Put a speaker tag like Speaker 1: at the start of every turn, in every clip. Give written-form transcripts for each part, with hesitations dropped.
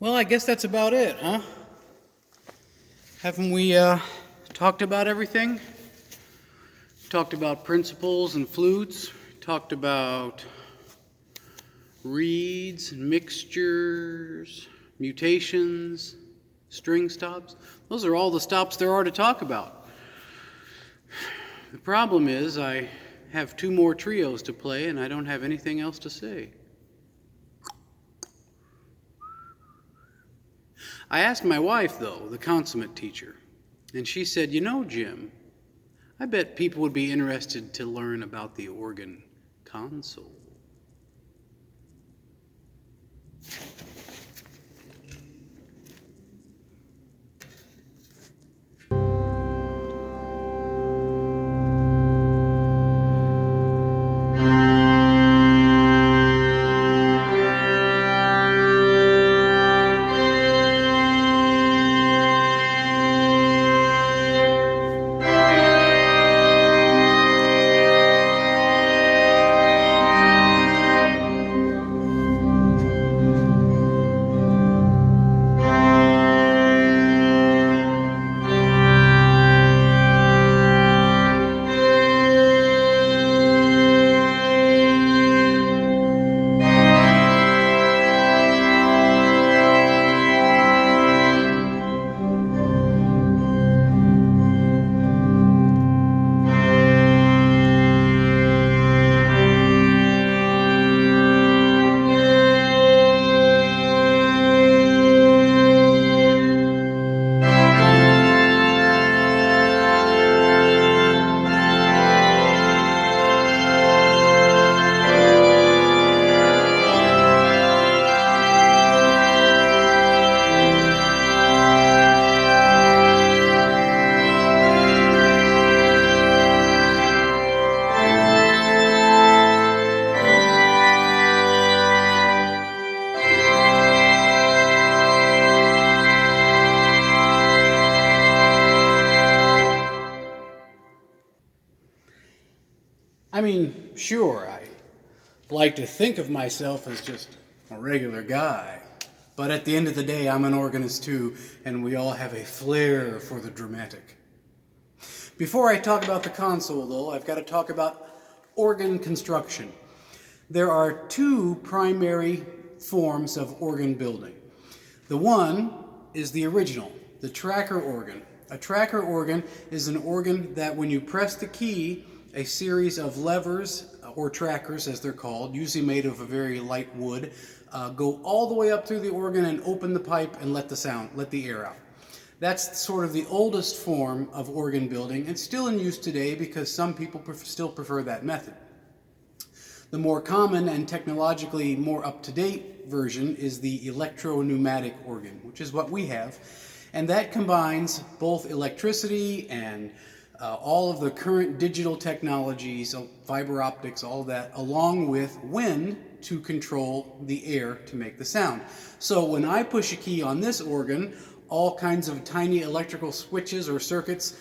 Speaker 1: Well, I guess that's about it, huh? Haven't we talked about everything? Talked about principles and flutes. Talked about reeds and mixtures, mutations, string stops. Those are all the stops there are to talk about. The problem is I have 2 more trios to play and I don't have anything else to say. I asked my wife, though, the consummate teacher, and she said, "You know, Jim, I bet people would be interested to learn about the organ console." I mean, sure, I like to think of myself as just a regular guy, but at the end of the day, I'm an organist too, and we all have a flair for the dramatic. Before I talk about the console, though, I've got to talk about organ construction. There are 2 primary forms of organ building. The one is the original, the tracker organ. A tracker organ is an organ that when you press the key, a series of levers, or trackers as they're called, usually made of a very light wood, go all the way up through the organ and open the pipe and let the air out. That's sort of the oldest form of organ building and still in use today because some people still prefer that method. The more common and technologically more up-to-date version is the electro-pneumatic organ, which is what we have, and that combines both electricity and all of the current digital technologies, fiber optics, all that, along with wind to control the air to make the sound. So when I push a key on this organ, all kinds of tiny electrical switches or circuits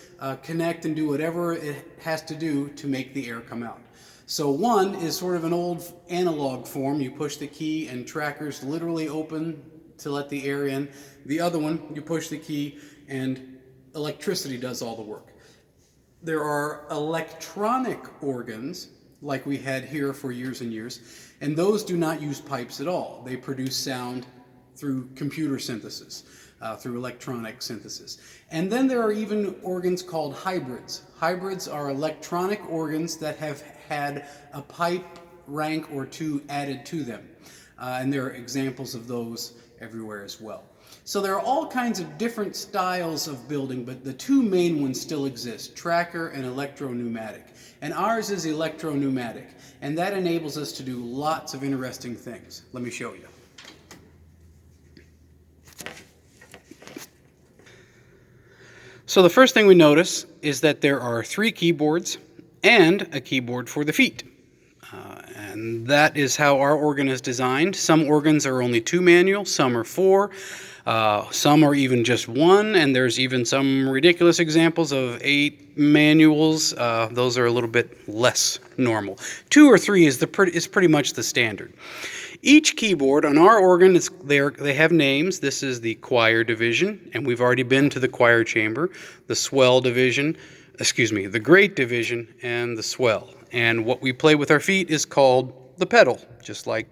Speaker 1: connect and do whatever it has to do to make the air come out. So one is sort of an old analog form. You push the key and trackers literally open to let the air in. The other one, you push the key and electricity does all the work. There are electronic organs, like we had here for years and years, and those do not use pipes at all. They produce sound through computer synthesis, through electronic synthesis. And then there are even organs called hybrids. Hybrids are electronic organs that have had a pipe rank or 2 added to them. And there are examples of those everywhere as well. So there are all kinds of different styles of building, but the 2 main ones still exist, tracker and electro-pneumatic. And ours is electro-pneumatic, and that enables us to do lots of interesting things. Let me show you. So the first thing we notice is that there are 3 keyboards and a keyboard for the feet. And that is how our organ is designed. Some organs are only 2 manual, some are 4. Some are even just 1, and there's even some ridiculous examples of 8 manuals. Those are a little bit less normal. 2 or 3 is pretty much the standard. Each keyboard on our organ, they have names. This is the choir division, and we've already been to the choir chamber, the swell division, the great division, and the swell. And what we play with our feet is called the pedal, just like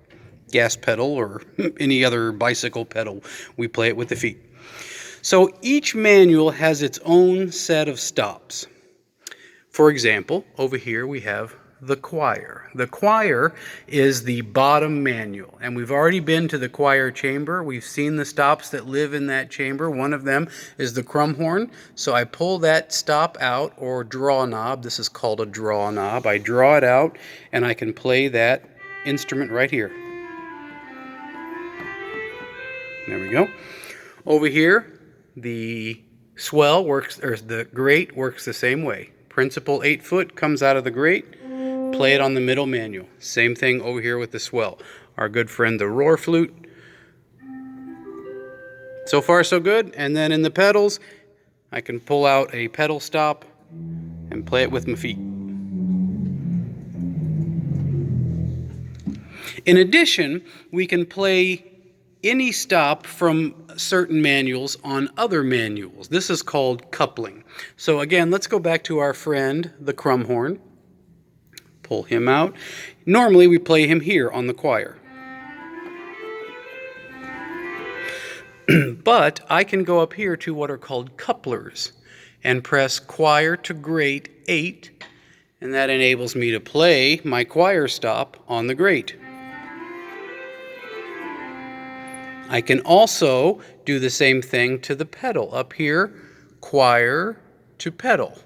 Speaker 1: gas pedal or any other bicycle pedal. We play it with the feet. So each manual has its own set of stops. For example, over here we have the choir. The choir is the bottom manual, and we've already been to the choir chamber. We've seen the stops that live in that chamber. One of them is the crumb horn. So I pull that stop out, or draw knob. This is called a draw knob. I draw it out, and I can play that instrument right here. There we go. Over here, the swell works, or the grate works the same way. Principal 8-foot comes out of the grate. Play it on the middle manual. Same thing over here with the swell. Our good friend the roar flute. So far so good. And then in the pedals, I can pull out a pedal stop and play it with my feet. In addition, we can play any stop from certain manuals on other manuals. This is called coupling. So again, let's go back to our friend the crumb horn. Pull him out. Normally we play him here on the choir. But I can go up here to what are called couplers and press choir to grate 8, and that enables me to play my choir stop on the grate. I can also do the same thing to the pedal. Up here, choir to pedal.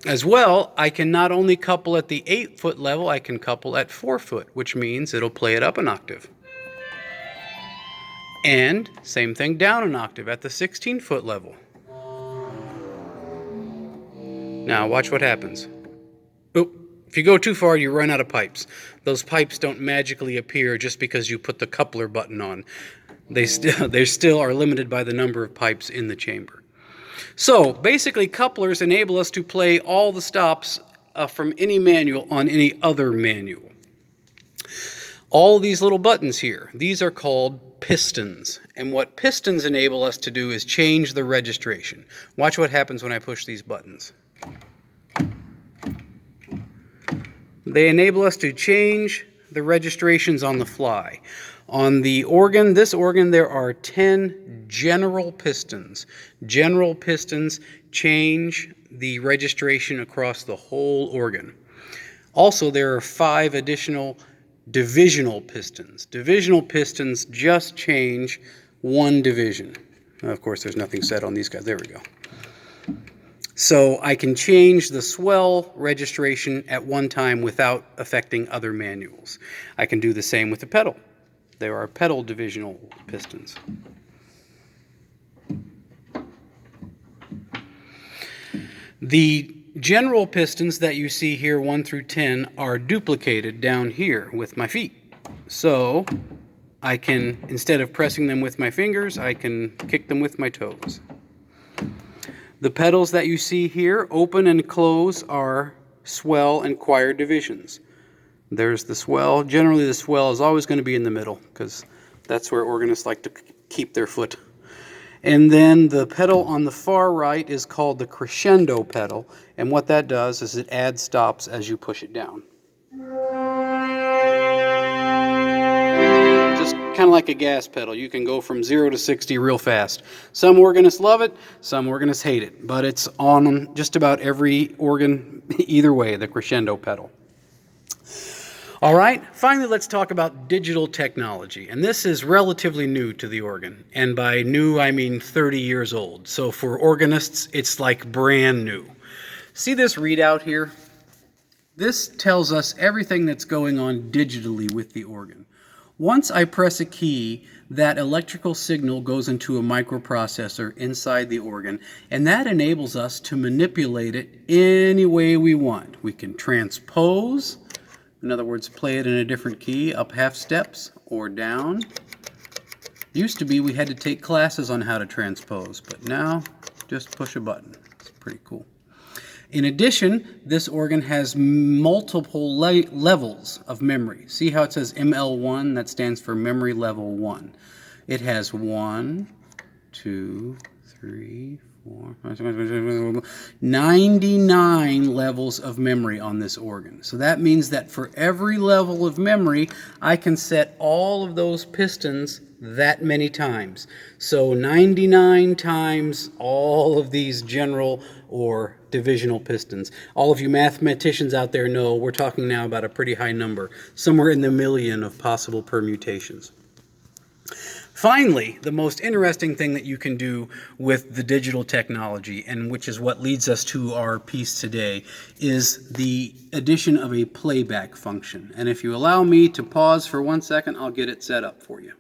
Speaker 1: As well, I can not only couple at the 8-foot level, I can couple at 4-foot, which means it'll play it up an octave. And same thing down an octave at the 16-foot level. Now watch what happens. Oop. If you go too far, you run out of pipes. Those pipes don't magically appear just because you put the coupler button on. They still are limited by the number of pipes in the chamber. So basically, couplers enable us to play all the stops from any manual on any other manual. All these little buttons here, these are called pistons. And what pistons enable us to do is change the registration. Watch what happens when I push these buttons. They enable us to change the registrations on the fly. On the organ, this organ, there are 10 general pistons. General pistons change the registration across the whole organ. Also, there are 5 additional divisional pistons. Divisional pistons just change one division. Of course, there's nothing set on these guys. There we go. So I can change the swell registration at one time without affecting other manuals. I can do the same with the pedal. There are pedal divisional pistons. The general pistons that you see here, 1 through 10, are duplicated down here with my feet. So I can, instead of pressing them with my fingers, I can kick them with my toes. The pedals that you see here, open and close, are swell and choir divisions. There's the swell. Generally, the swell is always going to be in the middle because that's where organists like to keep their foot. And then the pedal on the far right is called the crescendo pedal, and what that does is it adds stops as you push it down. Just kind of like a gas pedal. You can go from 0 to 60 real fast. Some organists love it, some organists hate it, but it's on just about every organ either way, the crescendo pedal. All right, finally let's talk about digital technology, and this is relatively new to the organ, and by new I mean 30 years old. So for organists, it's like brand new. See this readout here? This tells us everything that's going on digitally with the organ. Once I press a key, that electrical signal goes into a microprocessor inside the organ, and that enables us to manipulate it any way we want. We can transpose. In other words, play it in a different key, up half steps or down. Used to be we had to take classes on how to transpose, but now just push a button. It's pretty cool. In addition, this organ has multiple levels of memory. See how it says ML1? That stands for memory level 1. It has 1, 2, 3, 4, 99 levels of memory on this organ. So that means that for every level of memory, I can set all of those pistons that many times. So 99 times all of these general or divisional pistons. All of you mathematicians out there know we're talking now about a pretty high number, somewhere in the million of possible permutations. Finally, the most interesting thing that you can do with the digital technology, and which is what leads us to our piece today, is the addition of a playback function. And if you allow me to pause for 1 second, I'll get it set up for you.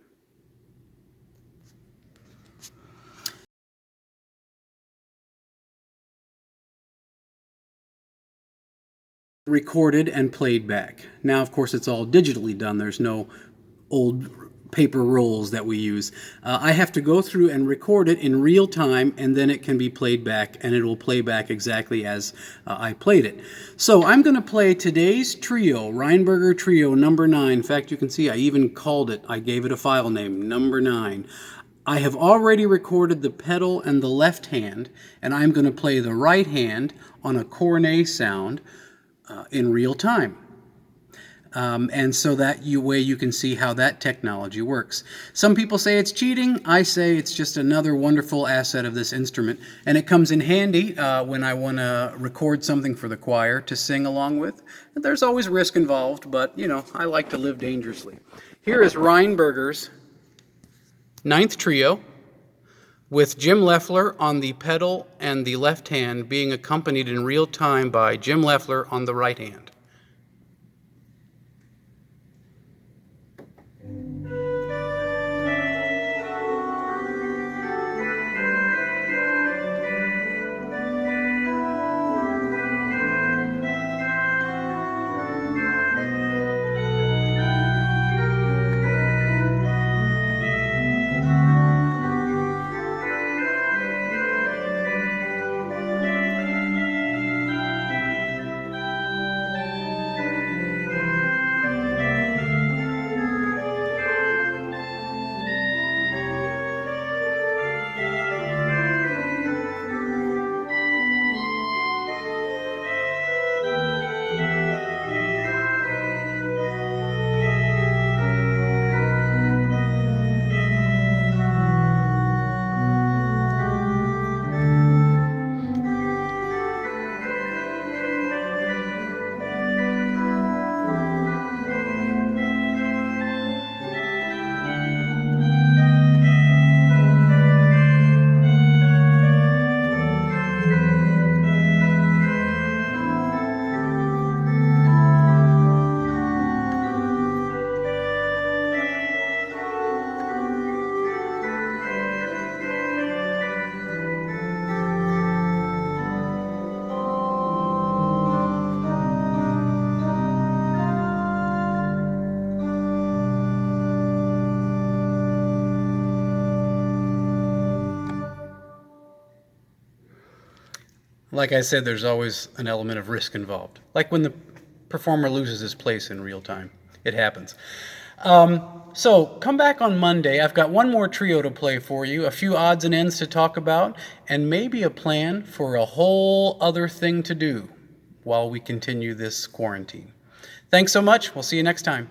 Speaker 1: Recorded and played back. Now, of course, it's all digitally done. There's no old paper rolls that we use. I have to go through and record it in real time, and then it can be played back, and it will play back exactly as I played it. So I'm going to play today's trio, Rheinberger Trio number 9. In fact, you can see I even called it, I gave it a file name, number 9. I have already recorded the pedal and the left hand, and I'm going to play the right hand on a cornet sound in real time. And so that way you can see how that technology works. Some people say it's cheating. I say it's just another wonderful asset of this instrument. And it comes in handy when I want to record something for the choir to sing along with. There's always risk involved, but, you know, I like to live dangerously. Here is Rheinberger's 9th Trio, with Jim Leffler on the pedal and the left hand being accompanied in real time by Jim Leffler on the right hand. Like I said, there's always an element of risk involved. Like when the performer loses his place in real time. It happens. So come back on Monday. I've got one more trio to play for you, a few odds and ends to talk about, and maybe a plan for a whole other thing to do while we continue this quarantine. Thanks so much. We'll see you next time.